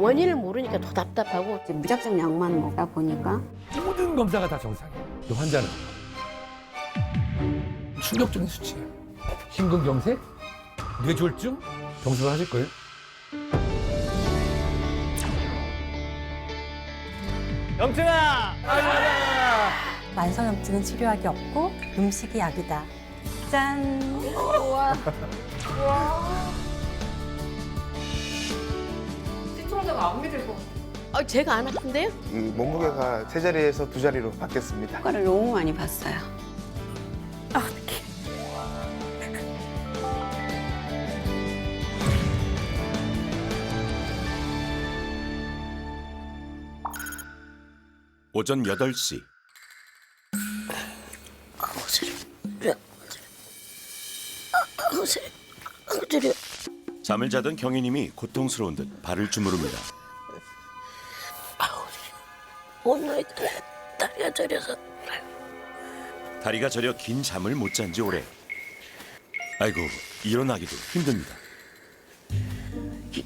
원인을 모르니까 더 답답하고 무작정 약만 먹다 보니까 모든 검사가 다 정상이에요. 이 환자는 충격적인 수치예요. 심근경색, 뇌졸중, 병수를 하실 거예요. 영증아! 만성염증은 치료약이 없고 음식이 약이다. 짠! 시청자가 안 믿을 것 같아. 제가 안 아픈데요? 몸무게가 세 자리에서 두 자리로 바뀌었습니다. 효과를 너무 많이 봤어요. 오전 8시 잠을 자던 경희님이 고통스러운 듯 발을 주무릅니다. 오늘 다리가 저려서. 다리가 저려 긴 잠을 못 잔 지 오래. 아이고, 일어나기도 힘듭니다.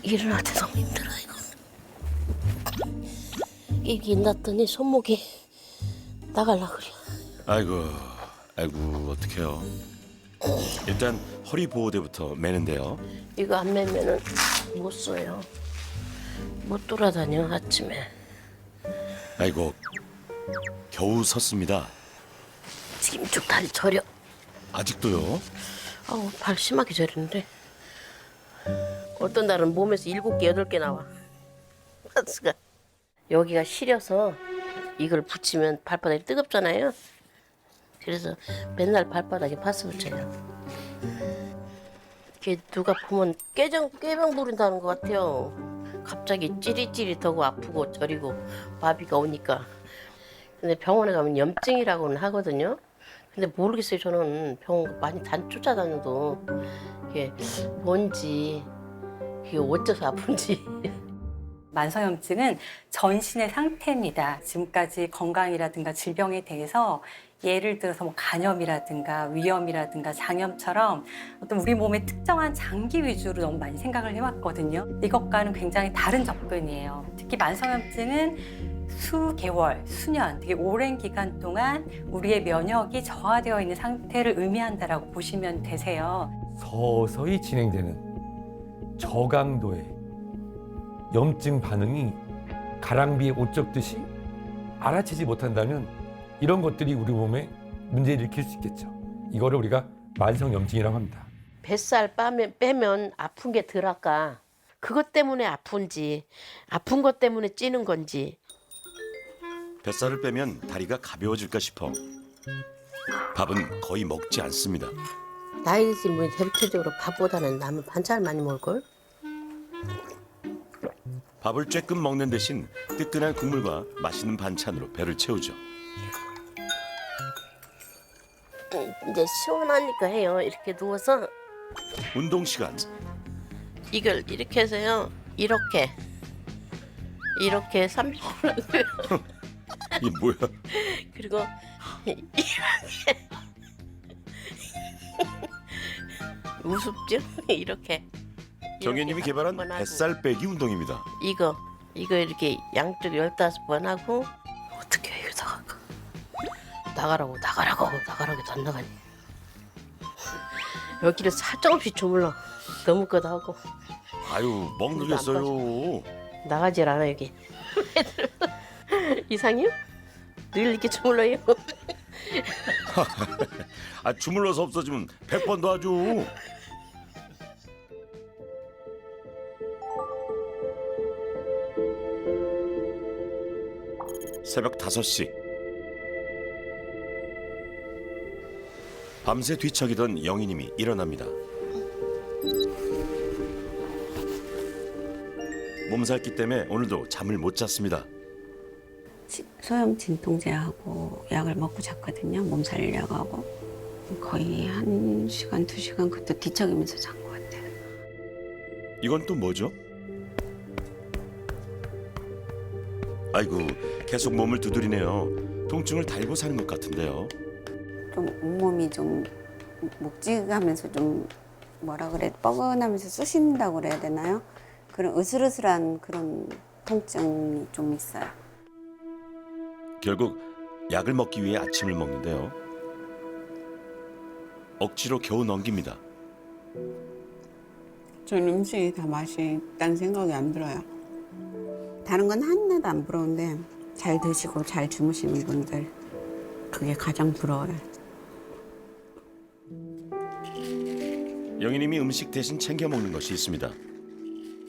일어날 때 너무 힘들어 이거. 이게 났더니 손목이 나갈라 그래. 아이고, 어떡해요. 일단 허리 보호대부터 매는데요. 이거 안 매면은 못 써요. 못 돌아다녀 아침에. 아이고, 겨우 섰습니다. 지금 쭉 다리 저려. 아직도요? 발 심하게 저리는데. 어떤 날은 몸에서 7개, 8개 나와. 가스가. 여기가 시려서 이걸 붙이면 발바닥이 뜨겁잖아요. 그래서 맨날 발바닥에 파스 붙여요. 이게 누가 보면 꾀병 부린다는 것 같아요. 갑자기 찌릿찌릿하고 아프고 저리고 마비가 오니까. 근데 병원에 가면 염증이라고는 하거든요. 근데 모르겠어요. 저는 병원 많이 쫓아다녀도 이게 뭔지, 이게 어째서 아픈지. 만성염증은 전신의 상태입니다. 지금까지 건강이라든가 질병에 대해서 예를 들어서 뭐 간염이라든가 위염이라든가 장염처럼 어떤 우리 몸의 특정한 장기 위주로 너무 많이 생각을 해왔거든요. 이것과는 굉장히 다른 접근이에요. 특히 만성염증은 수개월, 수년, 되게 오랜 기간 동안 우리의 면역이 저하되어 있는 상태를 의미한다라고 보시면 되세요. 서서히 진행되는 저강도의 염증 반응이 가랑비에 옷 젖듯이 알아채지 못한다면 이런 것들이 우리 몸에 문제를 일으킬 수 있겠죠. 이거를 우리가 만성염증이라고 합니다. 뱃살 빼면 아픈 게 덜 할까? 그것 때문에 아픈지, 아픈 것 때문에 찌는 건지. 뱃살을 빼면 다리가 가벼워질까 싶어 밥은 거의 먹지 않습니다. 나이 들면 대체적으로 밥보다는 남은 반찬을 많이 먹을걸? 밥을 쬐끔 먹는 대신 뜨끈한 국물과 맛있는 반찬으로 배를 채우죠. 이제 시원하니까 해요. 이렇게 누워서 운동 시간. 이걸 이렇게 해서요. 이렇게 30분 하고요. 이게 뭐야? 그리고 이렇게 우습죠? 이렇게. 경혜님이 개발한 한번 하고. 뱃살 빼기 운동입니다. 이거 이렇게 양쪽 15번 하고. 어떻게 해 이러다가 나가라고 안 나가니. 여기를 사정없이 주물러. 너무 거다 하고 아유, 멍들겠어요. 나가질 않아 여기. 이상해요? 늘 이렇게 주물러요. 주물러서 없어지면 100번 더 하죠. 새벽 5시. 밤새 뒤척이던 영희님이 일어납니다. 몸살기 때문에 오늘도 잠을 못 잤습니다. 소염 진통제하고 약을 먹고 잤거든요. 몸살 약하고. 거의 1시간, 2시간 그때 뒤척이면서 잔 것 같아요. 이건 또 뭐죠? 아이고, 계속 몸을 두드리네요. 통증을 달고 사는 것 같은데요. 좀 온몸이 좀 묵직하면서 좀 뭐라 그래 뻐근하면서 쑤신다고 그래야 되나요? 그런 으슬으슬한 그런 통증이 좀 있어요. 결국 약을 먹기 위해 아침을 먹는데요. 억지로 겨우 넘깁니다. 전 음식이 다 맛이 있다는 생각이 안 들어요. 다른 건 하나도 안 부러운데 잘 드시고 잘 주무시는 분들 그게 가장 부러워요. 영희님이 음식 대신 챙겨 먹는 것이 있습니다.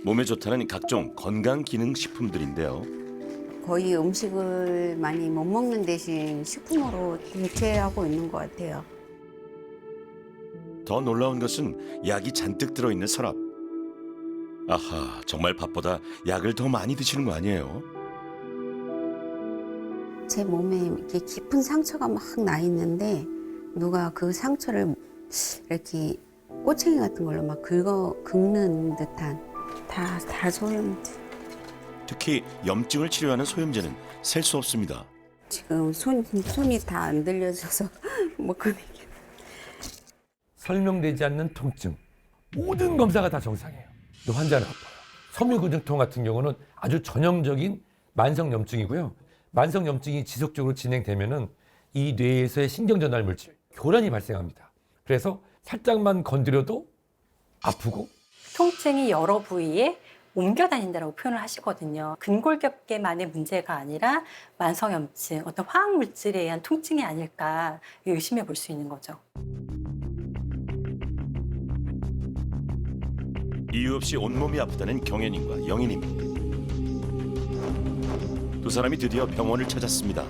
몸에 좋다는 각종 건강기능식품들인데요. 거의 음식을 많이 못 먹는 대신 식품으로 대체하고 있는 것 같아요. 더 놀라운 것은 약이 잔뜩 들어있는 서랍. 아하, 정말 밥보다 약을 더 많이 드시는 거 아니에요? 제 몸에 이렇게 깊은 상처가 막 나 있는데 누가 그 상처를 이렇게 꼬챙이 같은 걸로 막 긁는 듯한 다 소염제. 특히 염증을 치료하는 소염제는 셀 수 없습니다. 지금 손이 다 안 들려져서 못 꺼내게. 설명되지 않는 통증. 모든 검사가 다 정상이에요. 또 환자는 아파요. 섬유근육통 같은 경우는 아주 전형적인 만성염증이고요. 만성염증이 지속적으로 진행되면은 이 뇌에서의 신경전달 물질, 교란이 발생합니다. 그래서 살짝만 건드려도 아프고 통증이 여러 부위에 옮겨 다닌다고 표현을 하시거든요. 근골격계만의 문제가 아니라 만성염증, 어떤 화학물질에 의한 통증이 아닐까 의심해 볼 수 있는 거죠. 이유 없이 온몸이 아프다는 경연님과 영희님. 두 사람이 드디어 병원을 찾았습니다.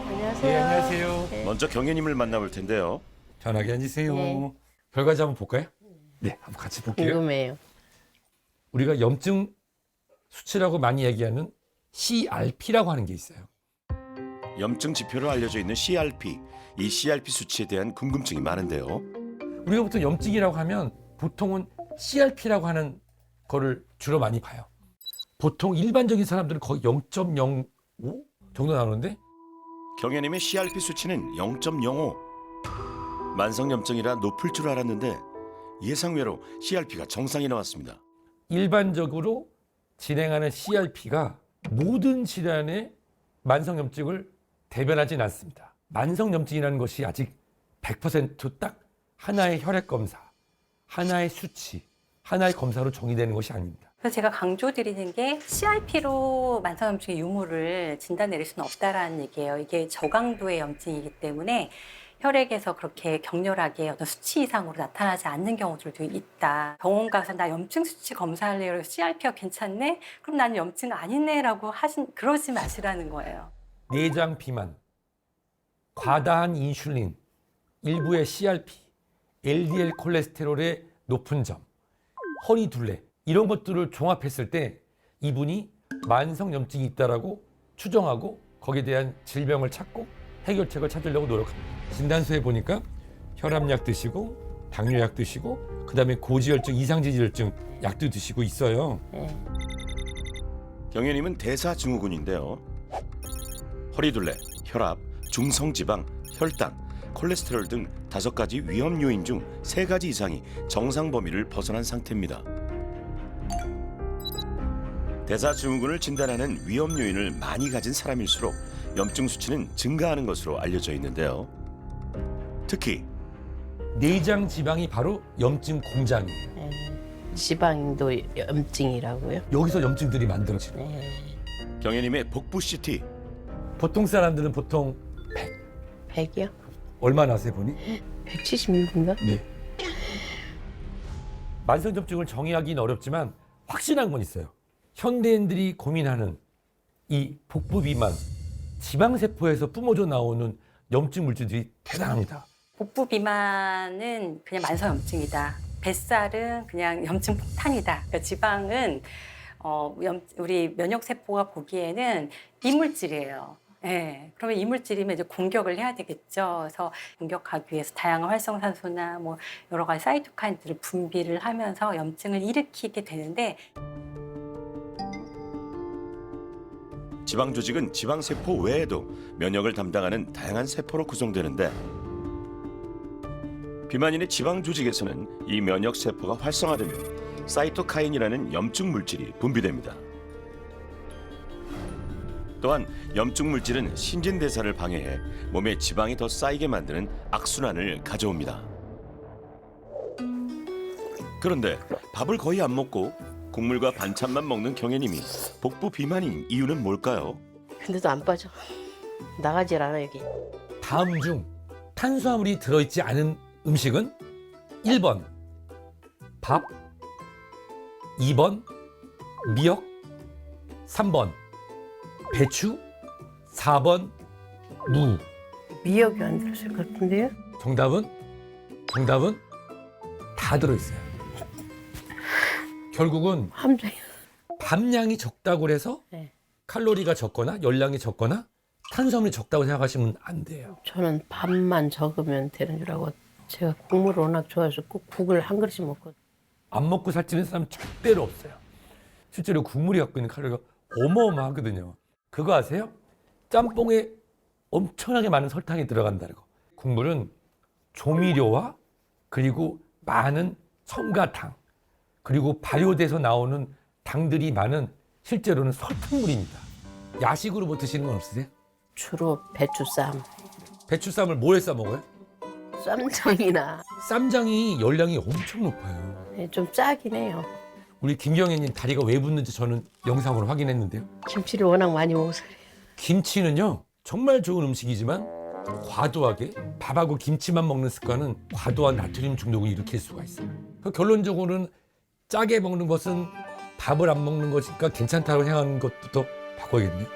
안녕하세요. 네, 안녕하세요. 먼저 경연님을 만나볼 텐데요. 편하게 앉으세요. 네. 결과지 한번 볼까요? 네, 한번 같이 볼게요. 궁금해요. 우리가 염증 수치라고 많이 얘기하는 CRP라고 하는 게 있어요. 염증 지표로 알려져 있는 CRP. 이 CRP 수치에 대한 궁금증이 많은데요. 우리가 보통 염증이라고 하면 보통은 CRP라고 하는 거를 주로 많이 봐요. 보통 일반적인 사람들은 거의 0.05 정도 나오는데 경연님의 CRP 수치는 0.05. 만성염증이라 높을 줄 알았는데 예상외로 CRP가 정상이 나왔습니다. 일반적으로 진행하는 CRP가 모든 질환의 만성염증을 대변하진 않습니다. 만성염증이라는 것이 아직 100% 딱 하나의 혈액검사, 하나의 수치, 하나의 검사로 정의되는 것이 아닙니다. 그래서 제가 강조드리는 게 CRP로 만성염증의 유무를 진단 내릴 수는 없다라는 얘기예요. 이게 저강도의 염증이기 때문에 혈액에서 그렇게 격렬하게 어떤 수치 이상으로 나타나지 않는 경우들도 있다. 병원 가서 나 염증 수치 검사하려고 CRP가 괜찮네? 그럼 나는 염증 아니네라고 그러지 마시라는 거예요. 내장 비만, 과다한 인슐린, 일부의 CRP, LDL 콜레스테롤의 높은 점, 허리둘레 이런 것들을 종합했을 때 이분이 만성염증이 있다라고 추정하고 거기에 대한 질병을 찾고 해결책을 찾으려고 노력합니다. 진단서에 보니까 혈압약 드시고 당뇨약 드시고 그다음에 고지혈증, 이상지질증 약도 드시고 있어요. 경연님은 대사증후군인데요. 허리둘레, 혈압, 중성지방, 혈당, 콜레스테롤 등 5가지 위험 요인 중 3가지 이상이 정상 범위를 벗어난 상태입니다. 대사증후군을 진단하는 위험 요인을 많이 가진 사람일수록 염증 수치는 증가하는 것으로 알려져 있는데요. 특히 내장 지방이 바로 염증 공장이에요. 지방도 염증이라고요? 여기서 염증들이 만들어지는 거예요. 경연님의 복부 CT. 보통 사람들은 보통 100이요? 얼마나 세요 보니? 176인가? 네. 만성염증을 정의하기는 어렵지만 확실한 건 있어요. 현대인들이 고민하는 이 복부 비만, 지방세포에서 뿜어져 나오는 염증 물질들이 대단합니다. 복부 비만은 그냥 만성염증이다. 뱃살은 그냥 염증 폭탄이다. 그러니까 지방은 우리 면역세포가 보기에는 이물질이에요. 네, 그러면 이물질이면 이제 공격을 해야 되겠죠. 그래서 공격하기 위해서 다양한 활성산소나 뭐 여러 가지 사이토카인들을 분비를 하면서 염증을 일으키게 되는데 지방 조직은 지방 세포 외에도 면역을 담당하는 다양한 세포로 구성되는데 비만인의 지방 조직에서는 이 면역 세포가 활성화되면 사이토카인이라는 염증 물질이 분비됩니다. 또한 염증 물질은 신진대사를 방해해 몸에 지방이 더 쌓이게 만드는 악순환을 가져옵니다. 그런데 밥을 거의 안 먹고 국물과 반찬만 먹는 경혜님이 복부 비만인 이유는 뭘까요? 근데도 안 빠져. 나가질 않아 여기. 다음 중 탄수화물이 들어있지 않은 음식은 1번 밥, 2번 미역, 3번 배추, 4번 무. 미역이 안 들었을 것 같은데요? 정답은 다 들어있어요. 결국은 함정이. 밥량이 적다고 해서 네. 칼로리가 적거나 열량이 적거나 탄수화물이 적다고 생각하시면 안 돼요. 저는 밥만 적으면 되는 줄 알고 제가 국물을 워낙 좋아해서 꼭 국을 한 그릇씩 먹고. 안 먹고 살찌는 사람 절대로 없어요. 실제로 국물이 갖고 있는 칼로리가 어마어마하거든요. 그거 아세요? 짬뽕에 엄청나게 많은 설탕이 들어간다는 거. 국물은 조미료와 그리고 많은 첨가당 그리고 발효돼서 나오는 당들이 많은 실제로는 설탕물입니다. 야식으로 뭐 드시는 건 없으세요? 주로 배추쌈, 배추쌈을 뭐에 싸 먹어요? 쌈장이나. 쌈장이 열량이 엄청 높아요. 네, 좀 짜긴 해요. 우리 김경애님 다리가 왜 붓는지 저는 영상으로 확인했는데요. 김치를 워낙 많이 먹어서 그래요. 김치는요 정말 좋은 음식이지만 과도하게 밥하고 김치만 먹는 습관은 과도한 나트륨 중독을 일으킬 수가 있어요. 그래서 결론적으로는 짜게 먹는 것은 밥을 안 먹는 것이니까 괜찮다고 생각하는 것부터 바꿔야겠네요.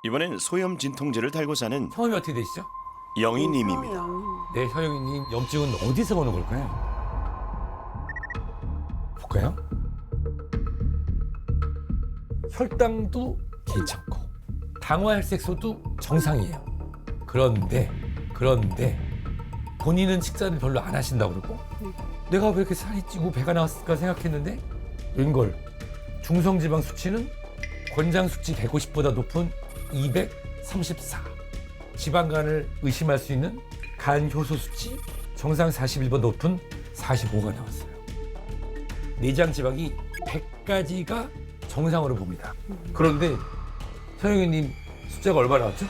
이번엔 소염 진통제를 달고 사는 성함이 어떻게 되시죠? 영희님입니다. 네, 서영이님 염증은 어디서 오는 걸까요? 볼까요? 혈당도 괜찮고 당화혈색소도 정상이에요. 그런데 본인은 식사를 별로 안 하신다고 그러고 내가 왜 이렇게 살이 찌고 배가 나왔을까 생각했는데 웬걸 중성지방 수치는 권장 수치 150보다 높은 234. 지방간을 의심할 수 있는 간 효소 수치 정상 41번 높은 45가 나왔어요. 내장 지방이 100가지가 정상으로 봅니다. 그런데 서영이님 숫자가 얼마 나왔죠?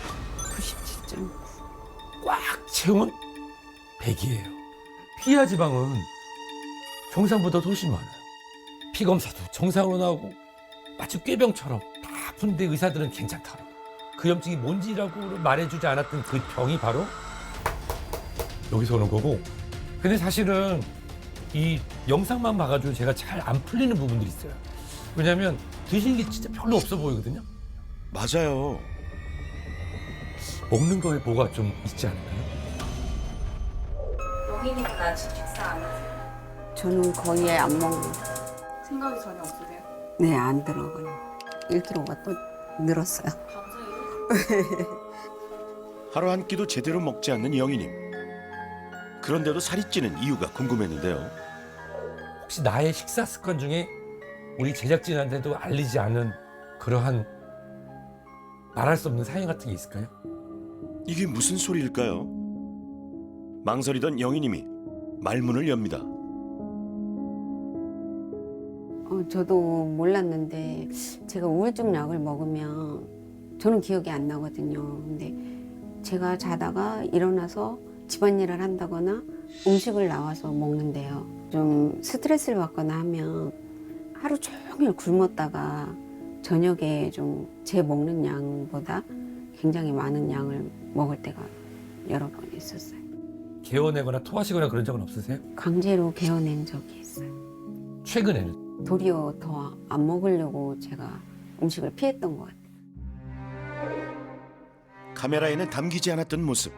97점. 꽉 채운 100이에요. 피하 지방은 정상보다 훨씬 많아요. 피 검사도 정상으로 나오고 마치 꾀병처럼 다 아픈데 의사들은 괜찮다고. 그 염증이 뭔지라고 말해주지 않았던 그 병이 바로 여기서 오는 거고. 근데 사실은 이 영상만 봐가지고 제가 잘 안 풀리는 부분들이 있어요. 왜냐하면 드시는 게 진짜 별로 없어 보이거든요. 맞아요. 먹는 거에 뭐가 좀 있지 않을까요? 영희님은 아침 식사 안 하세요? 저는 거의 안 먹는. 생각이 전혀 없으세요? 네, 안 들어가요. 1kg가 또 늘었어요. 하루 한 끼도 제대로 먹지 않는 영희님. 그런데도 살이 찌는 이유가 궁금했는데요. 혹시 나의 식사 습관 중에 우리 제작진한테도 알리지 않은 그러한 말할 수 없는 사연 같은 게 있을까요? 이게 무슨 소리일까요? 망설이던 영희님이 말문을 엽니다. 저도 몰랐는데 제가 우울증 약을 먹으면 저는 기억이 안 나거든요. 근데 제가 자다가 일어나서 집안일을 한다거나 음식을 나와서 먹는데요. 좀 스트레스를 받거나 하면 하루 종일 굶었다가 저녁에 좀 제 먹는 양보다 굉장히 많은 양을 먹을 때가 여러 번 있었어요. 개워내거나 토하시거나 그런 적은 없으세요? 강제로 개어낸 적이 있어요. 최근에는 도리어 더 안 먹으려고 제가 음식을 피했던 것 같아요. 카메라에는 담기지 않았던 모습.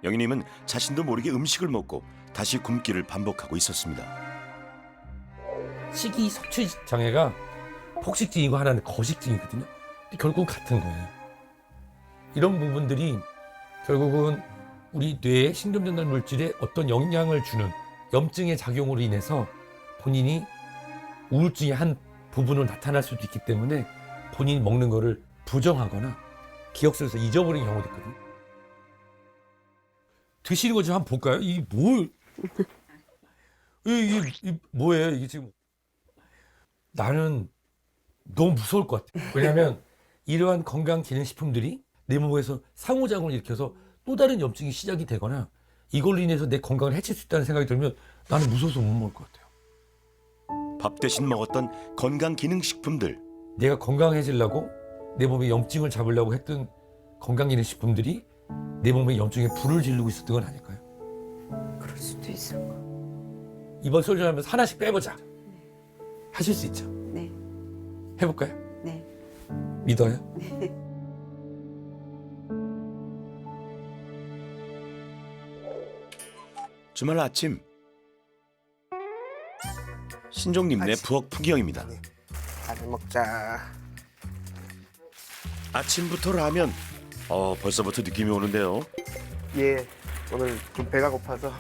영희님은 자신도 모르게 음식을 먹고 다시 굶기를 반복하고 있었습니다. 식이 섭취 장애가 폭식증이고 하나는 거식증이거든요. 근데 결국 같은 거예요. 이런 부분들이 결국은 우리 뇌에 신경전달 물질에 어떤 영향을 주는 염증의 작용으로 인해서 본인이 우울증의 한 부분으로 나타날 수도 있기 때문에 본인이 먹는 거를 부정하거나 기억 속에서 잊어버리는 경우도 있거든요. 드시는 거 좀 한번 볼까요? 이 뭘 이게 뭐예요? 이게 지금 나는 너무 무서울 것 같아. 왜냐하면 이러한 건강기능식품들이 내 몸에서 상호작용을 일으켜서 또 다른 염증이 시작이 되거나 이걸로 인해서 내 건강을 해칠 수 있다는 생각이 들면 나는 무서워서 못 먹을 것 같아요. 밥 대신 먹었던 건강기능식품들. 내가 건강해지려고 내 몸에 염증을 잡으려고 했던 건강기능식품들이 내 몸에 염증에 불을 지르고 있었던 건 아닐까요? 그럴 수도 있어. 이번 설전하면서 하나씩 빼보자. 하실 수 있죠? 네, 해볼까요? 네. 믿어요? 주말 아침. 신종님네 부엌 풍경입니다. 잘 먹자. 아침부터 라면. 벌써부터 느낌이 오는데요. 예, 오늘 좀 배가 고파서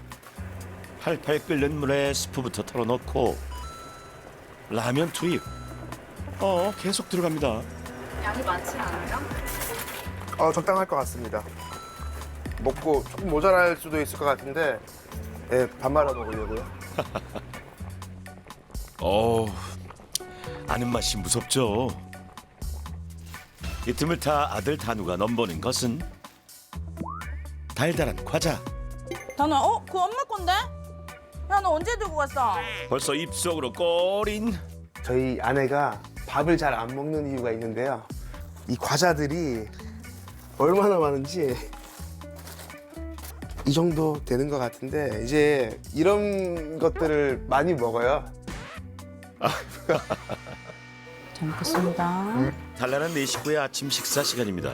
팔팔 끓는 물에 스프부터 털어넣고 라면 투입. 계속 들어갑니다. 양이 많지 않아요? 적당할 것 같습니다. 먹고 조금 모자랄 수도 있을 것 같은데 예, 밥 말아 먹으려고요. 아는 맛이 무섭죠. 이 틈을 타 아들 단우가 넘보는 것은 달달한 과자. 단우야, 그거 엄마 건데? 야, 너 언제 들고 갔어? 벌써 입속으로 꼬린. 저희 아내가 밥을 잘 안 먹는 이유가 있는데요. 이 과자들이 얼마나 많은지 이 정도 되는 것 같은데 이제 이런 것들을 많이 먹어요. 잘 먹겠습니다. 단란한 네 식구의 아침 식사 시간입니다.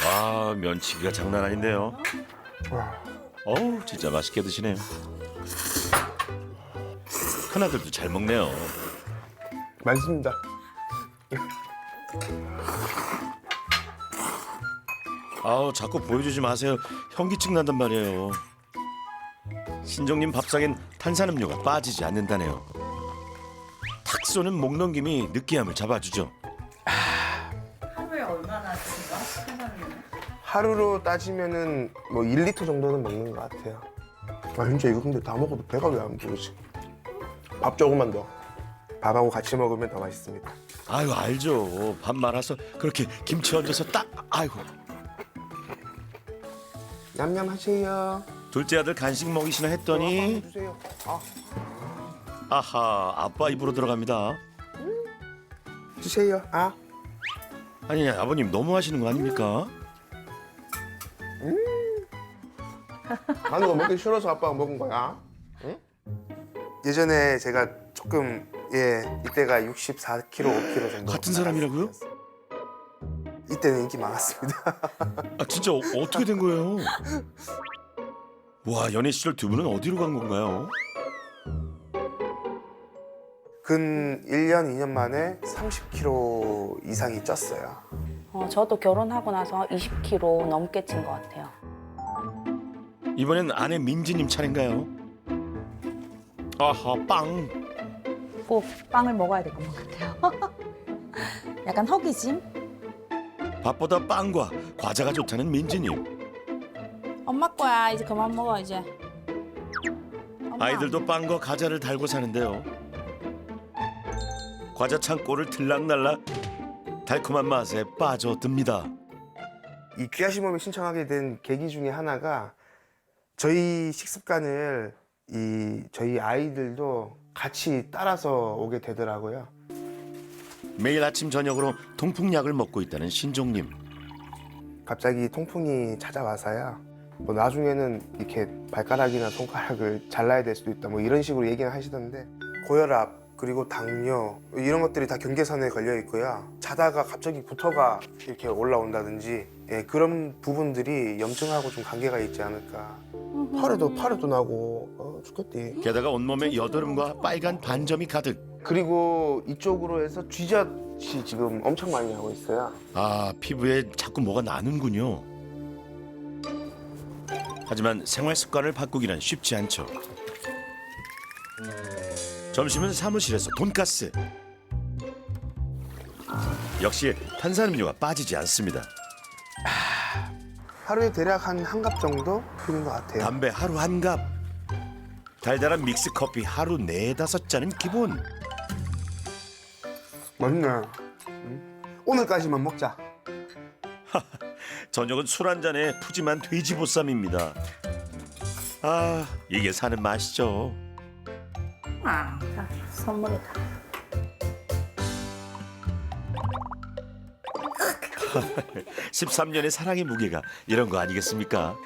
와, 면치기가 장난 아닌데요. 어우, 진짜 맛있게 드시네요. 큰아들도 잘 먹네요. 맛있습니다. 자꾸 보여주지 마세요. 현기증 난단 말이에요. 신종님 밥상엔 탄산음료가 빠지지 않는다네요. 탁 쏘는 목 넘김이 느끼함을 잡아주죠. 하루에 얼마나 드세요? 하루로 따지면은 뭐 1리터 정도는 먹는 것 같아요. 진짜 이거 근데 다 먹어도 배가 왜 안 부르지? 밥 조금만 더. 밥하고 같이 먹으면 더 맛있습니다. 아유, 알죠. 밥 말아서 그렇게 김치 얹어서 딱. 아이고. 냠냠 하세요. 둘째 아들 간식 먹이시나 했더니 주세요. 아하, 아빠 입으로 들어갑니다. 주세요. 아니, 아버님 너무 하시는 거 아닙니까? 한우가 먹기 싫어서 아빠가 먹은 거야. 응? 예전에 제가 조금 이때가 64kg, 5kg 정도. 같은 사람이라고요? 이때는 인기 많았습니다. 진짜 어떻게 된 거예요? 와, 연애 시절 두 분은 어디로 간 건가요? 근 1년, 2년 만에 30kg 이상이 쪘어요. 저도 결혼하고 나서 20kg 넘게 찐 것 같아요. 이번엔 아내 민지님 차례인가요? 아하, 빵. 꼭 빵을 먹어야 될 것 같아요. 약간 허기짐? 밥보다 빵과 과자가 좋다는 민지님. 엄마 거야. 이제 그만 먹어, 이제. 엄마. 아이들도 빵과 과자를 달고 사는데요. 과자 창고를 들락날락 달콤한 맛에 빠져듭니다. 이 귀하신 몸에 신청하게 된 계기 중에 하나가 저희 식습관을 저희 아이들도 같이 따라서 오게 되더라고요. 매일 아침 저녁으로 통풍약을 먹고 있다는 신종님. 갑자기 통풍이 찾아와서요. 뭐 나중에는 이렇게 발가락이나 손가락을 잘라야 될 수도 있다. 뭐 이런 식으로 얘기는 하시던데 고혈압 그리고 당뇨 이런 것들이 다 경계선에 걸려 있고요. 자다가 갑자기 구토가 이렇게 올라온다든지 그런 부분들이 염증하고 좀 관계가 있지 않을까. 파래도 나고 죽겠지. 게다가 온몸에 여드름과 빨간 반점이 가득. 그리고 이쪽으로 해서 쥐젖이 지금 엄청 많이 나고 있어요. 피부에 자꾸 뭐가 나는군요. 하지만 생활 습관을 바꾸기란 쉽지 않죠. 점심은 사무실에서 돈가스. 역시 탄산음료가 빠지지 않습니다. 하루에 대략 한 갑 정도 피는 것 같아요. 담배 하루 한 갑. 달달한 믹스 커피 하루 4-5잔은 기본. 맛있네. 오늘까지만 먹자. 저녁은 술 한 잔에 푸짐한 돼지보쌈입니다. 아, 이게 사는 맛이죠. 아, 선물이다. 13년의 사랑의 무게가 이런 거 아니겠습니까?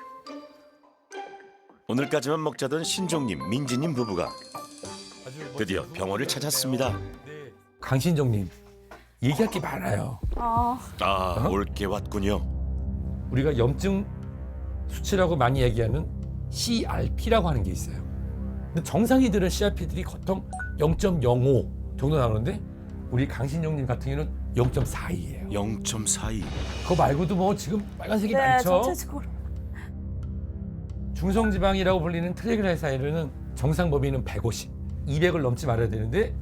오늘까지만 먹자던 신종님, 민지님 부부가 드디어 병원을 찾았습니다. 강신정님, 얘기할 게 많아요. 아, 올게 왔군요. 우리가 염증 수치라고 많이 얘기하는 CRP라고 하는 게 있어요. 근데 정상이들은 CRP들이 보통 0.05 정도 나오는데 우리 강신정님 같은 경우는 0.42예요. 0.42. 그거 말고도 뭐 지금 빨간색이 네, 많죠. 전체적으로. 중성지방이라고 불리는 트라이글라이사이드는 정상 범위는 150, 200을 넘지 말아야 되는데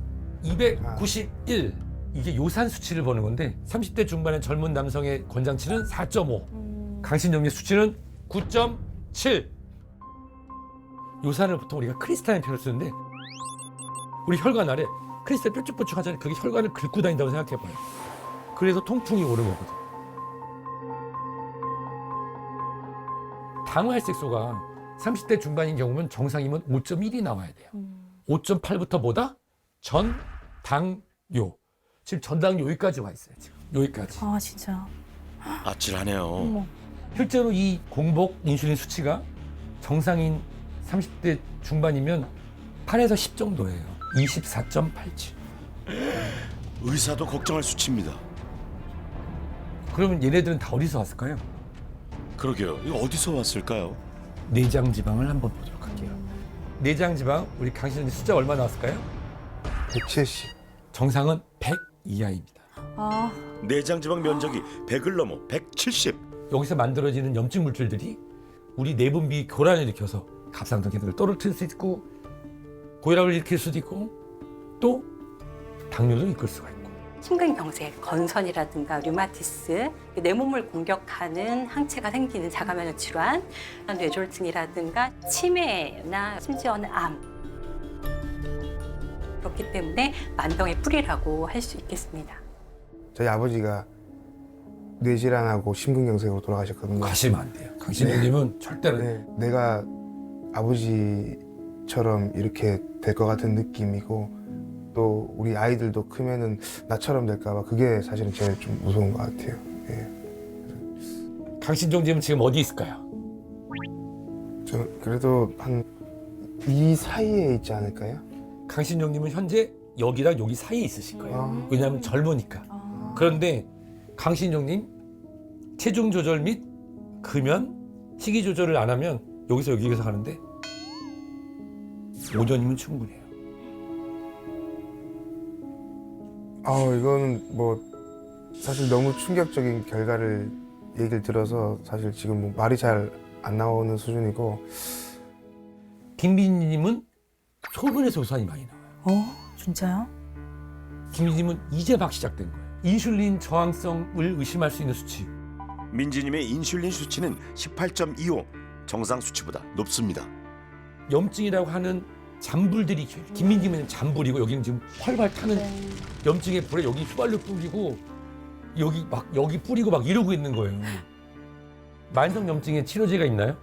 291 이게 요산 수치를 보는 건데 30대 중반의 젊은 남성의 권장치는 4.5, 강신정리 수치는 9.7. 요산을 보통 우리가 크리스탈린 표를 쓰는데 우리 혈관 아래 크리스탈 뾰족뾰족하잖아요. 그게 혈관을 긁고 다닌다고 생각해봐요. 그래서 통풍이 오는 거거든. 당화혈색소가 30대 중반인 경우면 정상이면 5.1이 나와야 돼요. 5.8부터 뭐다? 전당요. 지금 전당요 여기까지 와 있어요. 지금 여기까지. 아, 진짜. 아찔하네요. 어머. 실제로 이 공복 인슐린 수치가 정상인 30대 중반이면 8에서 10 정도예요. 24.87. 의사도 걱정할 수치입니다. 그러면 얘네들은 다 어디서 왔을까요? 그러게요. 이거 어디서 왔을까요? 내장 지방을 한번 보도록 할게요. 내장 지방 우리 강신님 숫자 얼마 나왔을까요? 170. 정상은 100 이하입니다. 아, 내장지방 면적이 100을 넘어 170. 여기서 만들어지는 염증 물질들이 우리 내분비 교란을 일으켜서 갑상선 기능을 떨어뜨릴 수 있고 고혈압을 일으킬 수도 있고 또 당뇨도 이끌 수가 있고. 심근경색, 건선이라든가 류마티스, 내 몸을 공격하는 항체가 생기는 자가면역 질환, 뇌졸중이라든가 치매나 심지어는 암. 그렇기 때문에 만병의 뿌리라고 할 수 있겠습니다. 저희 아버지가 뇌질환하고 심근경색으로 돌아가셨거든요. 가시면 안 돼요. 강신영님은 절대로. 네, 내가 아버지처럼 이렇게 될 것 같은 느낌이고 또 우리 아이들도 크면은 나처럼 될까 봐 그게 사실은 제일 좀 무서운 것 같아요. 예. 강신정님은 지금 어디 있을까요? 저 그래도 한 이 사이에 있지 않을까요? 강신정님은 현재 여기랑 여기 사이에 있으실 거예요. 아. 왜냐하면 젊으니까. 아. 그런데 강신정님 체중 조절 및 금연, 식이 조절을 안 하면 여기서 여기에서 가는데 5년이면 충분해요. 이거는 뭐 사실 너무 충격적인 결과를 얘기를 들어서 사실 지금 뭐 말이 잘 안 나오는 수준이고. 김민희님은 소변에서 우산이 많이 나와요. 진짜요? 김민희님은 이제 막 시작된 거예요. 인슐린 저항성을 의심할 수 있는 수치. 민지님의 인슐린 수치는 18.25. 정상 수치보다 높습니다. 염증이라고 하는 잔불들이 김민희님은 잔불이고 여기는 지금 활발 타는 염증의 불에 여기 휘발유 뿌리고 여기 뿌리고 막 이러고 있는 거예요. 만성 염증에 치료제가 있나요?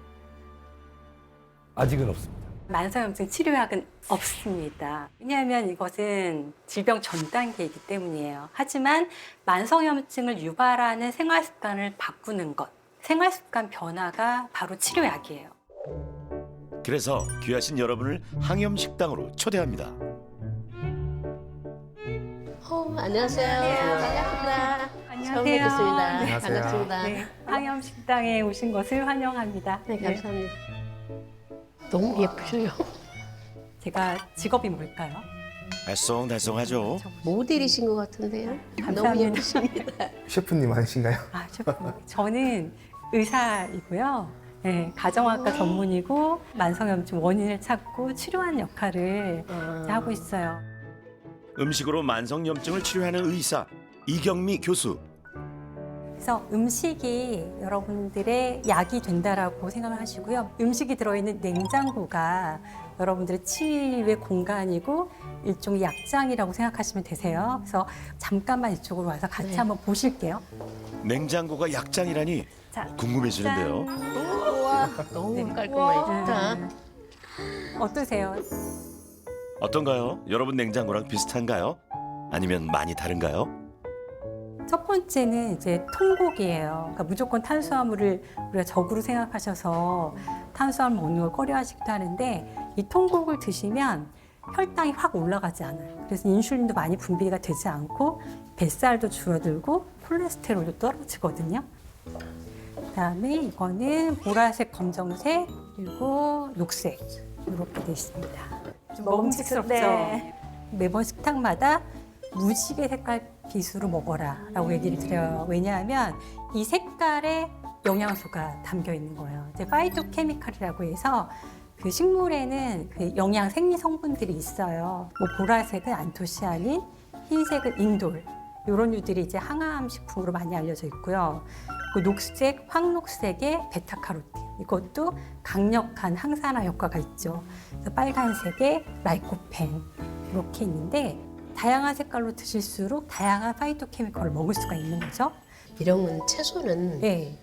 아직은 없습니다. 만성염증 치료약은 없습니다. 왜냐하면 이것은 질병 전 단계이기 때문이에요. 하지만 만성염증을 유발하는 생활습관을 바꾸는 것, 생활습관 변화가 바로 치료약이에요. 그래서 귀하신 여러분을 항염식당으로 초대합니다. 안녕하세요. 반갑습니다. 처음 뵙겠습니다. 안녕하세요. 반갑습니다. 네, 항염식당에 오신 것을 환영합니다. 네, 감사합니다. 너무 예쁘셔요. 제가 직업이 뭘까요? 알쏭달쏭하죠. 모델이신 것 같은데요. 너무 감사합니다. 예쁘십니다. 셰프님 아니신가요? 아, 저는 의사이고요. 네, 가정학과 전문이고 만성염증 원인을 찾고 치료하는 역할을 하고 있어요. 음식으로 만성염증을 치료하는 의사 이경미 교수. 그래서 음식이 여러분들의 약이 된다라고 생각을 하시고요. 음식이 들어있는 냉장고가 여러분들의 치유의 공간이고 일종의 약장이라고 생각하시면 되세요. 그래서 잠깐만 이쪽으로 와서 같이 네. 한번 보실게요. 냉장고가 약장이라니 자, 궁금해지는데요. 우와, 너무 네. 깔끔해 좋다. 어떠세요? 어떤가요? 여러분 냉장고랑 비슷한가요? 아니면 많이 다른가요? 첫 번째는 이제 통곡이에요. 그러니까 무조건 탄수화물을 우리가 적으로 생각하셔서 탄수화물 먹는 걸 꺼려하시기도 하는데 이 통곡을 드시면 혈당이 확 올라가지 않아요. 그래서 인슐린도 많이 분비가 되지 않고 뱃살도 줄어들고 콜레스테롤도 떨어지거든요. 그다음에 이거는 보라색, 검정색 그리고 녹색 이렇게 되어 있습니다. 좀 먹음직스럽죠? 네. 매번 식탁마다 무지개 색깔 빗으로 먹어라 라고 얘기를 드려요. 왜냐하면 이 색깔에 영양소가 담겨 있는 거예요. 이제 파이토케미칼이라고 해서 그 식물에는 그 영양 생리 성분들이 있어요. 뭐 보라색은 안토시아닌, 흰색은 인돌 이런 류들이 이제 항암 식품으로 많이 알려져 있고요. 그 녹색, 황록색의 베타카로틴 이것도 강력한 항산화 효과가 있죠. 그래서 빨간색의 라이코펜 이렇게 있는데 다양한 색깔로 드실수록 다양한 파이토케미컬을 먹을 수가 있는 거죠. 이런 건 채소는 네.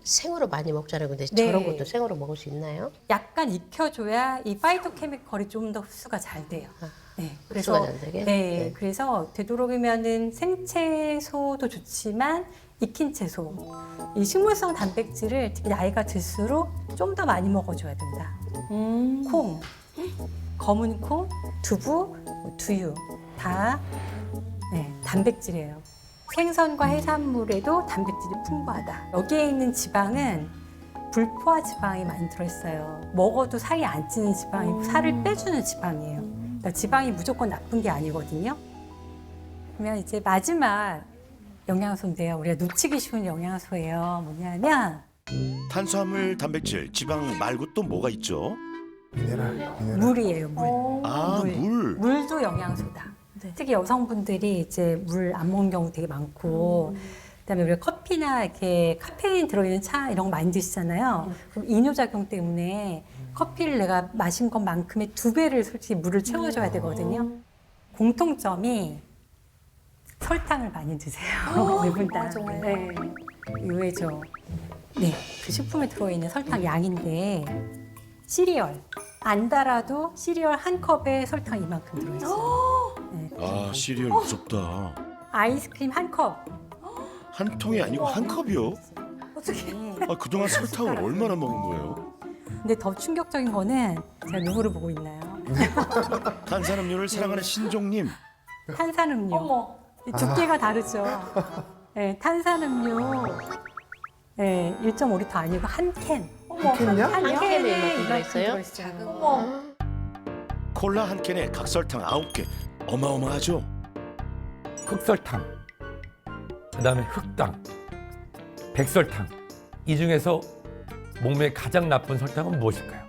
생으로 많이 먹잖아요. 근데 네. 저런 것도 생으로 먹을 수 있나요? 약간 익혀줘야 이 파이토케미컬이 좀 더 흡수가 잘 돼요. 네. 흡수가 잘 되게? 네. 그래서 되도록이면은 생채소도 좋지만 익힌 채소, 이 식물성 단백질을 특히 나이가 들수록 좀 더 많이 먹어줘야 된다. 콩, 검은 콩, 두부, 두유 다 단백질이에요. 생선과 해산물에도 단백질이 풍부하다. 여기에 있는 지방은 불포화 지방이 많이 들어있어요. 먹어도 살이 안 찌는 지방이고 살을 빼주는 지방이에요. 그러니까 지방이 무조건 나쁜 게 아니거든요. 그러면 이제 마지막 영양소인데요. 우리가 놓치기 쉬운 영양소예요. 뭐냐면 탄수화물, 단백질, 지방 말고 또 뭐가 있죠? 미네랄. 물이에요. 물. 아, 물. 물도 영양소다. 특히 여성분들이 이제 물 안 먹는 경우 되게 많고, 그다음에 우리가 커피나 이렇게 카페인 들어있는 차 이런 거 많이 드시잖아요. 그럼 이뇨작용 때문에 커피를 내가 마신 것만큼의 2배를 솔직히 물을 채워줘야 되거든요. 공통점이 설탕을 많이 드세요. 네 분 다. 네. 의외죠. 네, 그 식품에 들어있는 설탕 양인데 시리얼 안 달아도 시리얼 한 컵에 설탕 이만큼 들어있어요. 네. 아, 시리얼 무섭다. 아이스크림 한 컵. 한 통이 아니고 한 컵이요? 어떻게? 아, 그동안 설탕을 얼마나 먹은 거예요? 근데 더 충격적인 거는 제가 누구를 보고 있나요? 탄산음료를 사랑하는 신종님. 탄산음료. 두께가 다르죠. 네, 탄산음료. 네, 1.5리터 아니고 한 캔. 한 캔이야? 한 캔에 캔에 이만큼 이만큼 들어있어요? 들어있어요. 콜라 한 캔에 각설탕 9개. 어마어마하죠? 흑설탕, 그다음에 흑당, 백설탕. 이 중에서 몸에 가장 나쁜 설탕은 무엇일까요?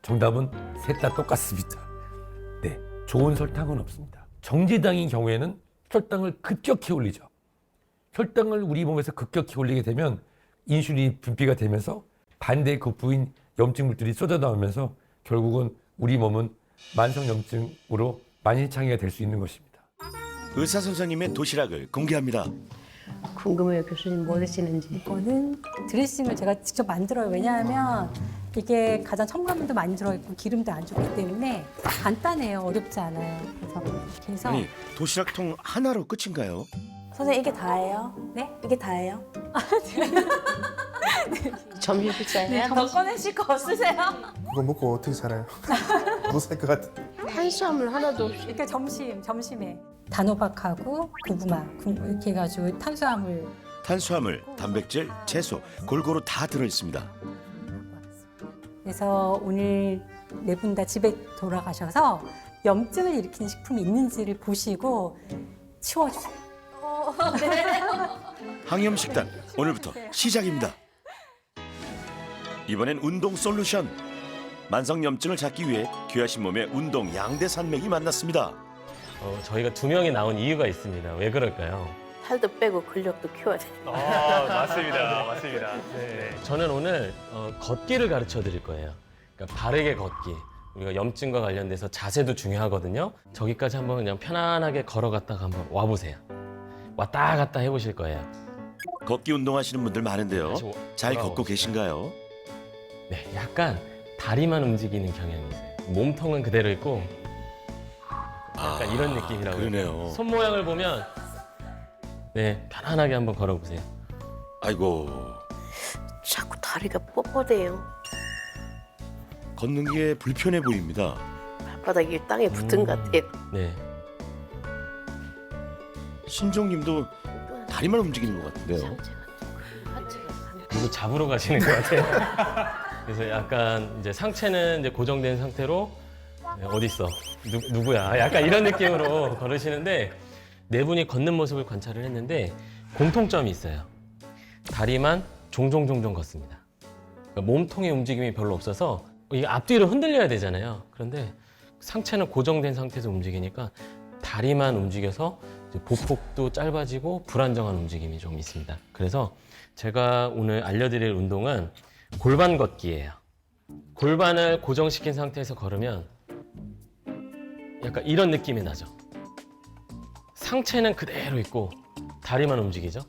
정답은 셋 다 똑같습니다. 네, 좋은 설탕은 없습니다. 정지당인 경우에는 혈당을 급격히 올리죠. 혈당을 우리 몸에서 급격히 올리게 되면 인슐린이 분비가 되면서 반대 급부인 염증물들이 쏟아 나오면서 결국은 우리 몸은 만성염증으로 만신창이가 될 수 있는 것입니다. 의사 선생님의 도시락을 공개합니다. 궁금해요, 교수님 뭐 드시는지. 이거는 드레싱을 제가 직접 만들어요. 왜냐하면 이게 가장 첨가물도 많이 들어있고 기름도 안 좋기 때문에 간단해요. 어렵지 않아요. 그래서 해서 아니, 도시락통 하나로 끝인가요? 선생님 이게 다예요? 네? 이게 다예요? 점심 식사예요? 더 꺼내실 거 없으세요? 그거 먹고 어떻게 살아요? 못 살 것 같아. 탄수화물 하나도 없이. 이렇게 점심에 단호박하고 고구마 이렇게 해가지고 탄수화물 탄수화물, 단백질, 채소 골고루 다 들어있습니다. 그래서 오늘 네 분 다 집에 돌아가셔서 염증을 일으키는 식품이 있는지를 보시고 치워주세요. 항염식단 오늘부터 시작입니다. 이번엔 운동 솔루션. 만성염증을 잡기 위해 귀하신 몸에 운동 양대 산맥이 만났습니다. 저희가 2명이 나온 이유가 있습니다. 왜 그럴까요? 살도 빼고 근력도 키워야 돼. 맞습니다. 맞습니다. 네. 저는 오늘 걷기를 가르쳐 드릴 거예요. 그러니까 바르게 걷기. 우리가 염증과 관련돼서 자세도 중요하거든요. 저기까지 한번 그냥 편안하게 걸어갔다가 한번 와보세요. 왔다 갔다 해보실 거예요. 걷기 운동하시는 분들 많은데요. 다시 잘 돌아오시죠. 걷고 계신가요? 네, 약간 다리만 움직이는 경향이 있어요. 몸통은 그대로 있고 약간 이런 느낌이라고. 그러네요. 손 모양을 보면 네, 편안하게 한번 걸어보세요. 아이고, 자꾸 다리가 뻣뻣해요. 걷는 게 불편해 보입니다. 발바닥이 땅에 붙은 것 같아요. 네, 신종님도 다리만 움직이는 것 같은데요. 상체가 하체가 누구 잡으러 가시는 것 같아요. 그래서 약간 이제 상체는 이제 고정된 상태로 네, 어디 있어? 누구야? 약간 이런 느낌으로 걸으시는데 네 분이 걷는 모습을 관찰을 했는데 공통점이 있어요. 다리만 종종 걷습니다. 그러니까 몸통의 움직임이 별로 없어서 이게 앞뒤로 흔들려야 되잖아요. 그런데 상체는 고정된 상태에서 움직이니까 다리만 움직여서 이제 보폭도 짧아지고 불안정한 움직임이 좀 있습니다. 그래서 제가 오늘 알려드릴 운동은 골반 걷기예요. 골반을 고정시킨 상태에서 걸으면 약간 이런 느낌이 나죠. 상체는 그대로 있고 다리만 움직이죠.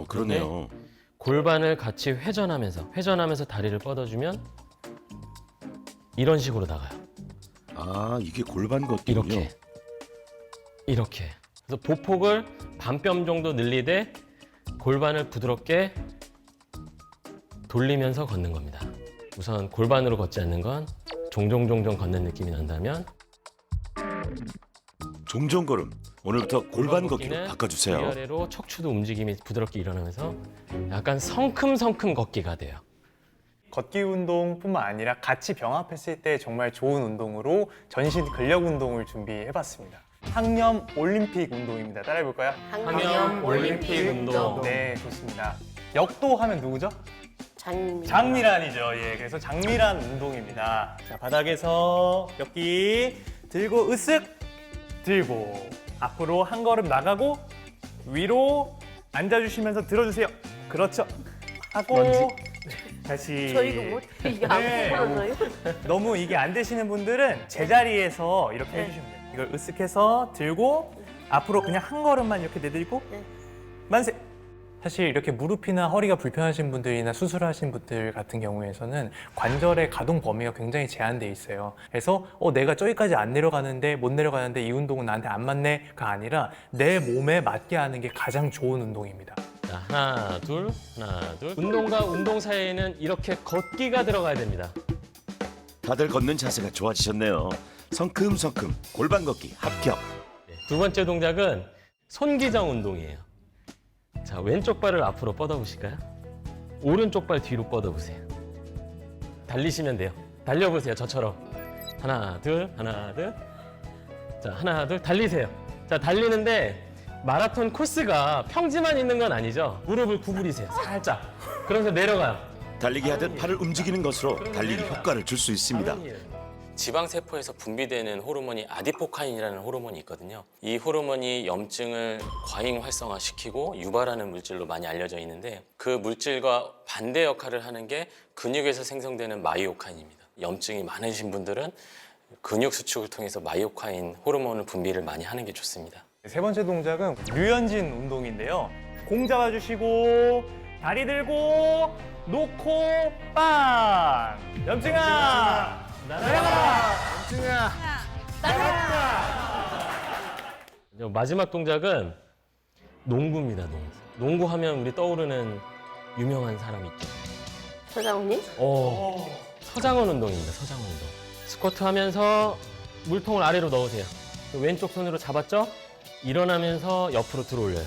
그러네요. 골반을 같이 회전하면서 다리를 뻗어주면 이런 식으로 나가요. 아, 이게 골반 걷기군요. 이렇게. 그래서 보폭을 반뼘 정도 늘리되 골반을 부드럽게 돌리면서 걷는 겁니다. 우선 골반으로 걷지 않는 건 종종 걷는 느낌이 난다면 종종 걸음. 오늘부터 골반 걷기로 걷기는 바꿔주세요. 위아래로 척추도 움직임이 부드럽게 일어나면서 약간 성큼성큼 걷기가 돼요. 걷기 운동뿐만 아니라 같이 병합했을 때 정말 좋은 운동으로 전신 근력 운동을 준비해봤습니다. 항염 올림픽 운동입니다. 따라해볼까요? 항염 올림픽 운동. 네, 좋습니다. 역도 하면 누구죠? 장미. 장미란이죠. 예, 그래서 장미란 운동입니다. 자, 바닥에서 역기 들고 으쓱 들고 앞으로 한 걸음 나가고 위로 앉아주시면서 들어주세요. 그렇죠. 하고 다시. 저 이거 못 이게 안 네. 풀어져요? 너무 이게 안 되시는 분들은 제자리에서 이렇게 해주시면 돼요. 이걸 으쓱해서 들고 앞으로 그냥 한 걸음만 이렇게 내들고 네. 만세. 사실 이렇게 무릎이나 허리가 불편하신 분들이나 수술하신 분들 같은 경우에는 관절의 가동 범위가 굉장히 제한돼 있어요. 그래서 내가 저기까지 안 내려가는데 못 내려가는데 이 운동은 나한테 안 맞네가 아니라 내 몸에 맞게 하는 게 가장 좋은 운동입니다. 자, 하나, 둘. 운동과 운동 사이에는 이렇게 걷기가 들어가야 됩니다. 다들 걷는 자세가 좋아지셨네요. 성큼성큼 골반 걷기 합격. 네, 두 번째 동작은 손기정 운동이에요. 자, 왼쪽 발을 앞으로 뻗어보실까요? 오른쪽 발 뒤로 뻗어보세요. 달리시면 돼요. 달려보세요, 저처럼. 하나, 둘. 자, 하나, 둘. 달리세요. 자, 달리는데 마라톤 코스가 평지만 있는 건 아니죠. 무릎을 구부리세요, 살짝. 그러면서 내려가요. 달리기 하듯 팔을 움직이는 것으로 달리기 효과를 줄 수 있습니다. 지방세포에서 분비되는 호르몬이 아디포카인이라는 호르몬이 있거든요. 이 호르몬이 염증을 과잉 활성화시키고 유발하는 물질로 많이 알려져 있는데 그 물질과 반대 역할을 하는 게 근육에서 생성되는 마이오카인입니다. 염증이 많으신 분들은 근육 수축을 통해서 마이오카인 호르몬을 분비를 많이 하는 게 좋습니다. 세 번째 동작은 류현진 운동인데요. 공 잡아주시고 다리 들고 놓고 빵! 염증아! 날아가라! 염증아! 마지막 동작은 농구입니다, 농구. 농구하면 우리 떠오르는 유명한 사람 있죠. 서장훈님? 서장훈 운동입니다, 서장훈 운동. 스쿼트 하면서 물통을 아래로 넣으세요. 왼쪽 손으로 잡았죠? 일어나면서 옆으로 들어올려요.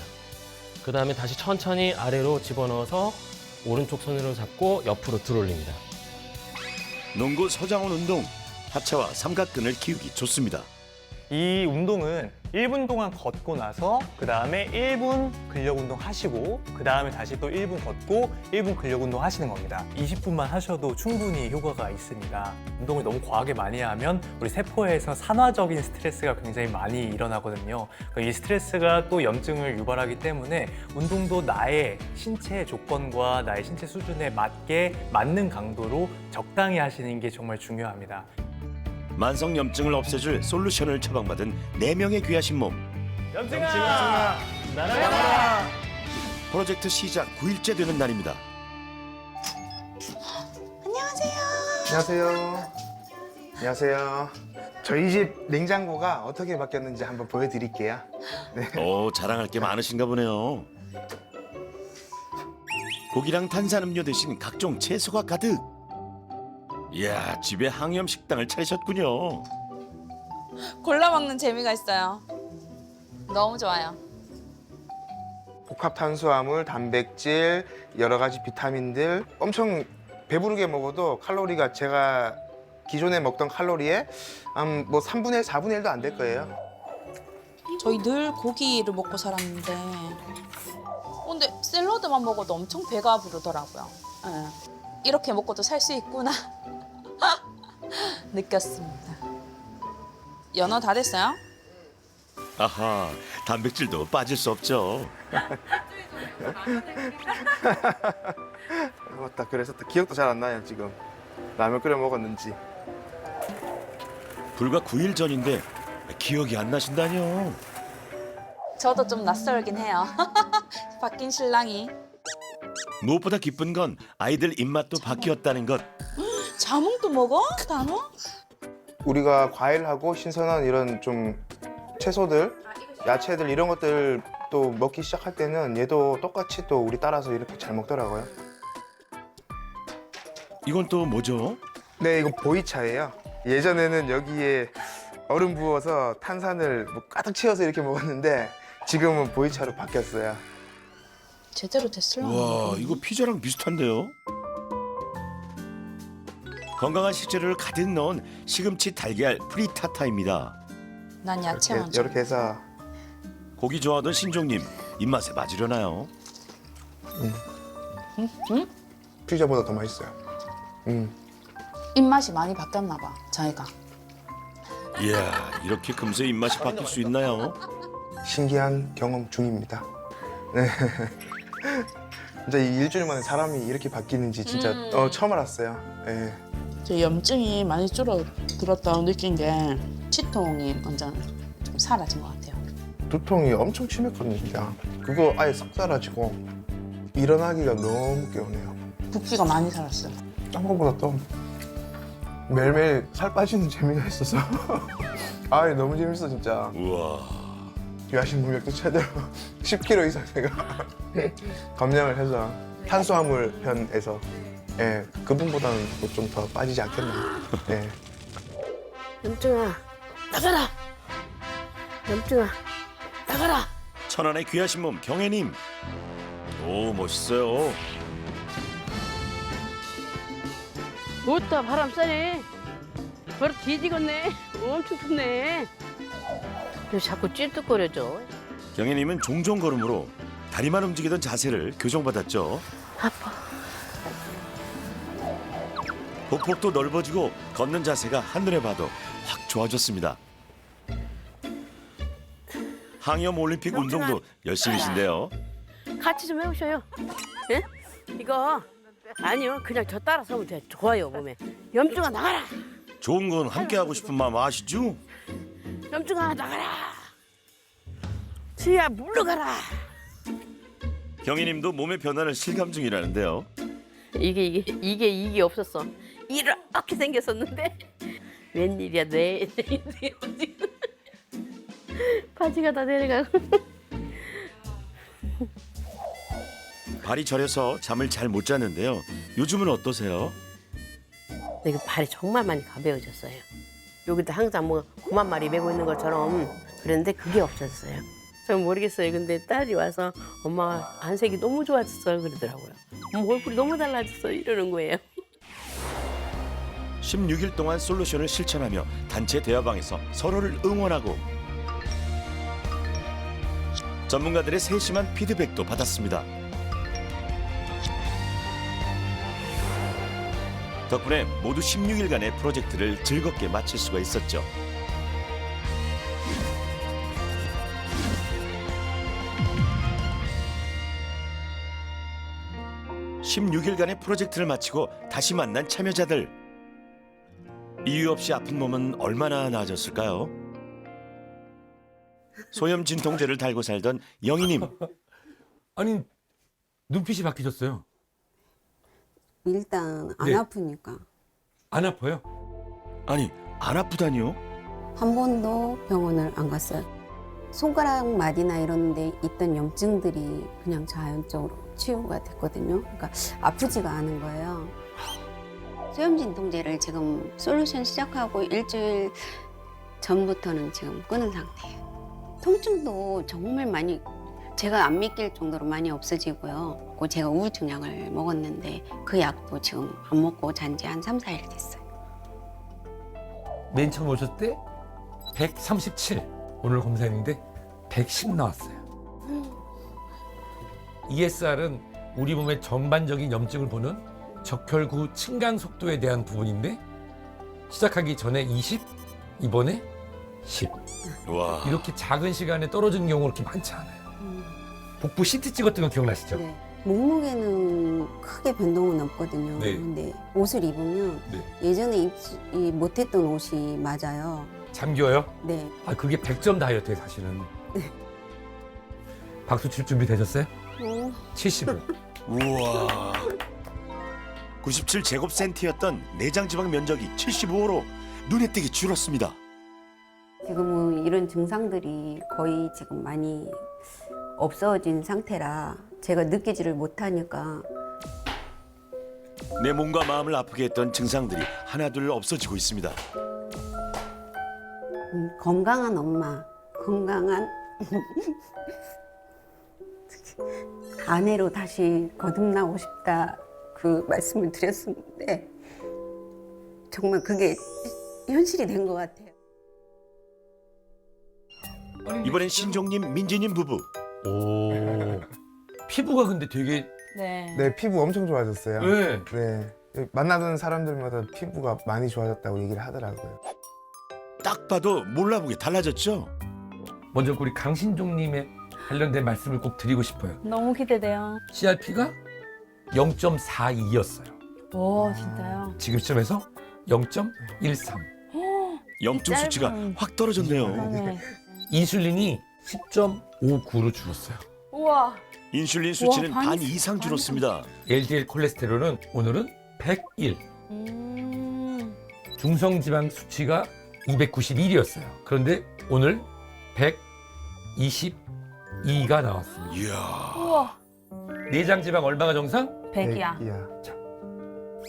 그 다음에 다시 천천히 아래로 집어넣어서 오른쪽 손으로 잡고 옆으로 들어올립니다. 농구 서장훈 운동. 하체와 삼각근을 키우기 좋습니다. 이 운동은 1분 동안 걷고 나서 그 다음에 1분 근력 운동 하시고 그 다음에 다시 또 1분 걷고 1분 근력 운동 하시는 겁니다. 20분만 하셔도 충분히 효과가 있습니다. 운동을 너무 과하게 많이 하면 우리 세포에서 산화적인 스트레스가 굉장히 많이 일어나거든요. 이 스트레스가 또 염증을 유발하기 때문에 운동도 나의 신체 조건과 나의 신체 수준에 맞게 맞는 강도로 적당히 하시는 게 정말 중요합니다. 만성 염증을 없애줄 솔루션을 처방받은 4명의 귀하신 몸. 염증아, 날아가라. 프로젝트 시작 9일째 되는 날입니다. 안녕하세요. 안녕하세요. 저희 집 냉장고가 어떻게 바뀌었는지 한번 보여드릴게요. 오, 자랑할 게 많으신가 보네요. 고기랑 탄산음료 대신 각종 채소가 가득. 이야, 집에 항염 식당을 차리셨군요. 골라 먹는 재미가 있어요. 너무 좋아요. 복합 탄수화물, 단백질, 여러 가지 비타민들 엄청 배부르게 먹어도 칼로리가 제가 기존에 먹던 칼로리에 뭐 3분의 1, 4분의 1도 안 될 거예요. 저희 늘 고기를 먹고 살았는데 근데 샐러드만 먹어도 엄청 배가 부르더라고요. 예. 이렇게 먹고도 살 수 있구나 느꼈습니다. 연어 다 됐어요? 아하, 단백질도 빠질 수 없죠. 맞다. 그래서 또 기억도 잘 안 나요, 지금. 라면 끓여 먹었는지. 불과 9일 전인데 기억이 안 나신다뇨. 저도 좀 낯설긴 해요. 바뀐 신랑이. 무엇보다 기쁜 건 아이들 입맛도 바뀌었다는 것. 자몽도 먹어? 단어? 우리가 과일하고 신선한 이런 좀 채소들, 야채들 이런 것들 또 먹기 시작할 때는 얘도 똑같이 또 우리 따라서 이렇게 잘 먹더라고요. 이건 또 뭐죠? 네, 이거 보이차예요. 예전에는 여기에 얼음 부어서 탄산을 뭐 가득 채워서 이렇게 먹었는데 지금은 보이차로 바뀌었어요. 제대로 됐을라. 와, 이거 피자랑 비슷한데요? 건강한 식재료를 가득 넣은 시금치 달걀 프리타타입니다. 난 야채만 좋아. 이렇게 해서 고기 좋아하던 신종님, 입맛에 맞으려나요? 피자보다 더 맛있어요. 입맛이 많이 바뀌었나 봐, 저희가. 이야, 이렇게 금세 입맛이 바뀔 수 있나요? 신기한 경험 중입니다. 네. 진짜 이 일주일 만에 사람이 이렇게 바뀌는지 진짜 처음 알았어요. 네. 제 염증이 많이 줄어들었다고 느낀 게 치통이 완전 좀 사라진 것 같아요. 두통이 엄청 심했거든요, 진짜. 그거 아예 싹 사라지고 일어나기가 너무 개운해요. 붓기가 많이 살았어요. 딴 거보다 또 매일매일 살 빠지는 재미가 있어서 아 너무 재밌어 진짜. 우와. 귀하신 분력도 최대로 10kg 이상 제가 감량을 해서 탄수화물 편에서 예, 그분보다는 좀 더 빠지지 않겠나. 예. 염증아, 나가라! 염증아, 나가라! 천안의 귀하신 몸 경혜님. 오, 멋있어요. 못다 바람 쐬네. 벌써 뒤지겠네. 엄청 춥네. 왜 자꾸 찔뚝거려져? 경혜님은 종종 걸음으로 다리만 움직이던 자세를 교정받았죠. 아파. 보폭도 넓어지고 걷는 자세가 한눈에 봐도 확 좋아졌습니다. 항염 올림픽 운동도 열심히신데요. 같이 좀 해보셔요. 예? 이거 아니요. 그냥 저 따라서 하면 돼. 좋아요 몸에. 염증아 나가라. 좋은 건 함께 하고 싶은 마음 아시죠? 염증아 나가라. 지야 물러가라. 경희님도 몸의 변화를 실감 중이라는데요. 이게 없었어. 이렇게 생겼었는데 웬일이야 내 바지가 다 내려가고. 발이 저려서 잠을 잘 못 자는데요. 요즘은 어떠세요? 내가 발이 정말 많이 가벼워졌어요. 여기도 항상 뭐 9만 마리 메고 있는 것처럼 그랬는데 그게 없었어요. 전 모르겠어요. 근데 딸이 와서 엄마 안색이 너무 좋아졌어요 그러더라고요. 얼굴이 너무 달라졌어 이러는 거예요. 16일 동안 솔루션을 실천하며 단체 대화방에서 서로를 응원하고 전문가들의 세심한 피드백도 받았습니다. 덕분에 모두 16일간의 프로젝트를 즐겁게 마칠 수가 있었죠. (16일간의) 프로젝트를 마치고 다시 만난 참여자들. 이유 없이 아픈 몸은 얼마나 나아졌을까요? 소염 진통제를 달고 살던 영희님. 아니 눈빛이 바뀌셨어요. 일단 안 네. 아프니까. 안 아파요? 아니 안 아프다니요? 한 번도 병원을 안 갔어요. 손가락 마디나 이런 데 있던 염증들이 그냥 자연적으로 치유가 됐거든요. 그러니까 아프지가 않은 거예요. 수염 진통제를 지금 솔루션 시작하고 일주일 전부터는 지금 끊은 상태예요. 통증도 정말 많이 제가 안 믿길 정도로 많이 없어지고요. 그 제가 우울증 약을 먹었는데 그 약도 지금 안 먹고 잔 지 한 3, 4일 됐어요. 맨 처음 오셨을 때 137. 오늘 검사했는데 110 나왔어요. ESR은 우리 몸의 전반적인 염증을 보는 적혈구 침강 속도에 대한 부분인데 시작하기 전에 20, 이번에 10. 와. 이렇게 작은 시간에 떨어지는 경우가 그렇게 많지 않아요. 복부 CT 찍었던 거 기억나시죠? 네. 몸무게는 크게 변동은 없거든요. 네. 근데 옷을 입으면 네. 예전에 입지 못했던 옷이 맞아요. 잠겨요? 네. 아, 그게 100점 다이어트예요, 사실은. 박수 칠 준비 되셨어요? 75. 우와. 97제곱센티였던 내장 지방 면적이 75로 눈에 띄게 줄었습니다. 지금은 이런 증상들이 거의 지금 많이 없어진 상태라 제가 느끼지를 못하니까 내 몸과 마음을 아프게 했던 증상들이 하나둘 없어지고 있습니다. 건강한 엄마, 건강한 아내로 다시 거듭나고 싶다 그 말씀을 드렸었는데 정말 그게 현실이 된 것 같아요. 이번엔 신종님, 민지님 부부. 오. 피부가 근데 되게. 네. 네, 피부 엄청 좋아졌어요. 네. 네. 만나던 사람들마다 피부가 많이 좋아졌다고 얘기를 하더라고요. 딱 봐도 몰라보게 달라졌죠? 먼저 우리 강신종님의 관련된 말씀을 꼭 드리고 싶어요. 너무 기대돼요. CRP가 0.42였어요. 오, 진짜요? 지금 시점에서 0.13. 염증 수치가 확 떨어졌네요. 네. 인슐린이 10.59로 줄었어요. 우와. 인슐린 수치는 우와, 반 이상 줄었습니다. LDL 콜레스테롤은 오늘은 101. 중성지방 수치가 291이었어요. 그런데 오늘 122가 나왔습니다. 이야. 우와. 내장지방 얼마가 정상? 100이야. 이야.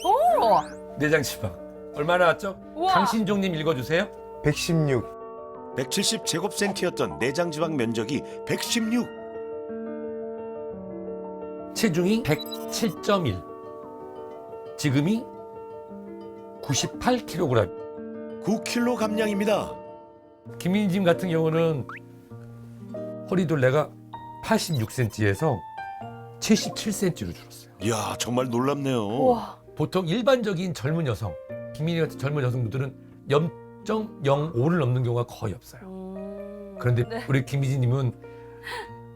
오. 내장지방 얼마 나왔죠? 우와. 강신종님 읽어주세요. 116. 170제곱센티였던 내장 지방 면적이 116. 체중이 107.1. 지금이 98kg. 9kg 감량입니다. 김민진 같은 경우는 허리둘레가 86cm에서 77cm로 줄었어요. 이야, 정말 놀랍네요. 우와. 보통 일반적인 젊은 여성, 김민희 같은 젊은 여성분들은 0.05를 넘는 경우가 거의 없어요. 그런데 네. 우리 김민지님은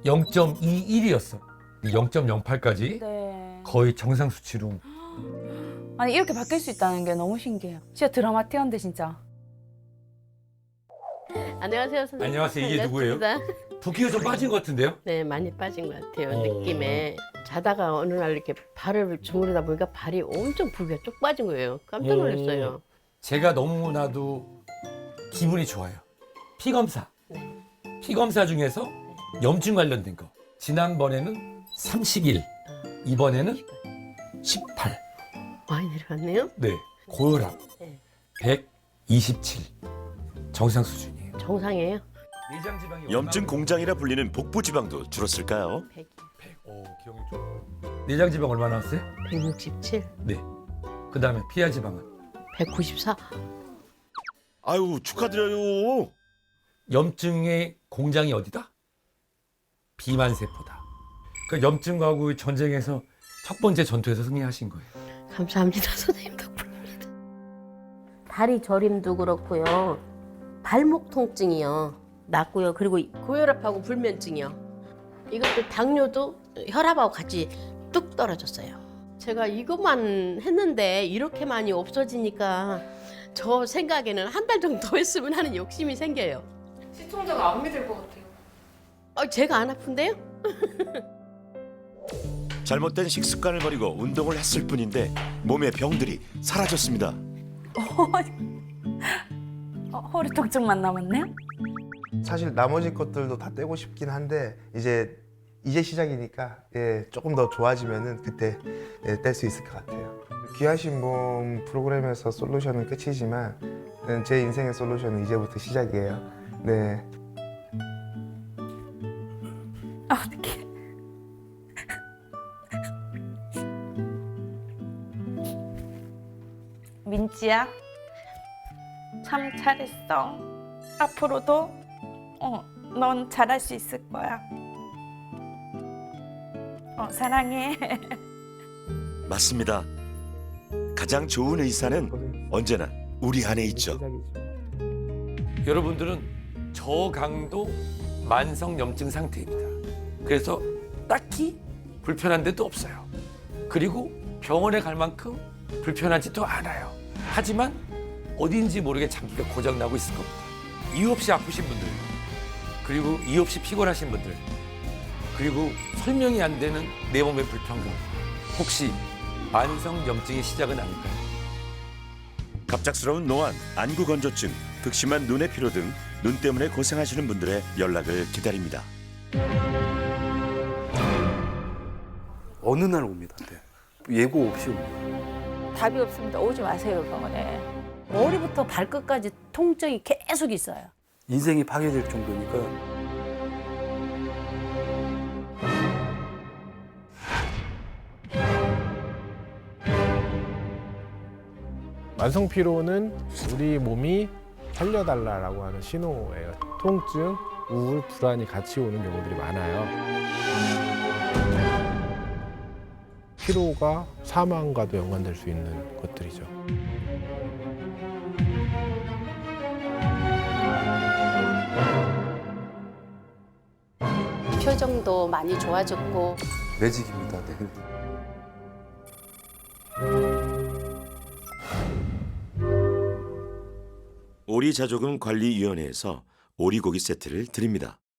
0.21이었어. 0.08까지 네. 거의 정상 수치로. 아니 이렇게 바뀔 수 있다는 게 너무 신기해요. 진짜 드라마틱한데 진짜. 안녕하세요, 선생님. 안녕하세요. 이게 누구예요? 반갑습니다. 붓기가 좀 빠진 것 같은데요? 네, 많이 빠진 것 같아요. 어. 느낌에. 자다가 어느 날 이렇게 발을 주무르다 보니까 발이 엄청 붓기가 쭉 빠진 거예요. 깜짝 놀랐어요. 제가 너무나도 기분이 좋아요. 피 검사. 피 검사 중에서 염증 관련된 거. 지난번에는 31, 이번에는 18. 많이 내려갔네요. 네, 고혈압 네. 127. 정상 수준이에요. 정상이에요. 내장지방이 염증 공장이라 불리는 복부 지방도 줄었을까요? 100, 오, 기억이 좀. 내장지방 얼마 나왔어요? 167, 네. 그 다음에 피하지방은 194. 아유 축하드려요. 염증의 공장이 어디다? 비만세포다. 그 염증하고 전쟁에서 첫 번째 전투에서 승리하신 거예요. 감사합니다. 선생님 덕분입니다. 다리 저림도 그렇고요. 발목 통증이요. 낫고요. 그리고 고혈압하고 불면증이요. 이것도 당뇨도 혈압하고 같이 뚝 떨어졌어요. 제가 이것만 했는데 이렇게 많이 없어지니까 저 생각에는 한 달 정도 더 했으면 하는 욕심이 생겨요. 시청자가 안 믿을 것 같아요. 제가 안 아픈데요? 잘못된 식습관을 버리고 운동을 했을 뿐인데 몸의 병들이 사라졌습니다. 허리 통증만 남았네요? 사실 나머지 것들도 다 떼고 싶긴 한데 이제 시작이니까 조금 더 좋아지면은 그때 뗄 수 있을 것 같아요. 귀하신 몸 프로그램에서 솔루션은 끝이지만 제 인생의 솔루션은 이제부터 시작이에요. 네. 어떡해. 민지야, 참 잘했어. 앞으로도 넌 잘할 수 있을 거야. 사랑해. 맞습니다. 가장 좋은 의사는 언제나 우리 안에 있죠. 여러분들은 저강도 만성염증 상태입니다. 그래서 딱히 불편한 데도 없어요. 그리고 병원에 갈 만큼 불편하지도 않아요. 하지만 어딘지 모르게 장기가 고장나고 있을 겁니다. 이유 없이 아프신 분들, 그리고 이유 없이 피곤하신 분들, 그리고 설명이 안 되는 내 몸의 불편감, 혹시 만성염증의 시작은 아닐까요? 갑작스러운 노안, 안구건조증, 극심한 눈의 피로 등 눈 때문에 고생하시는 분들의 연락을 기다립니다. 어느 날 옵니다. 네. 예고 없이 옵니다. 답이 없습니다. 오지 마세요, 병원에. 머리부터 발끝까지 통증이 계속 있어요. 인생이 파괴될 정도니까. 만성 피로는 우리 몸이 살려달라고 하는 신호예요. 통증, 우울, 불안이 같이 오는 경우들이 많아요. 피로가 사망과도 연관될 수 있는 것들이죠. 표정도 많이 좋아졌고 매직입니다. 네. 오리자조금 관리위원회에서 오리고기 세트를 드립니다.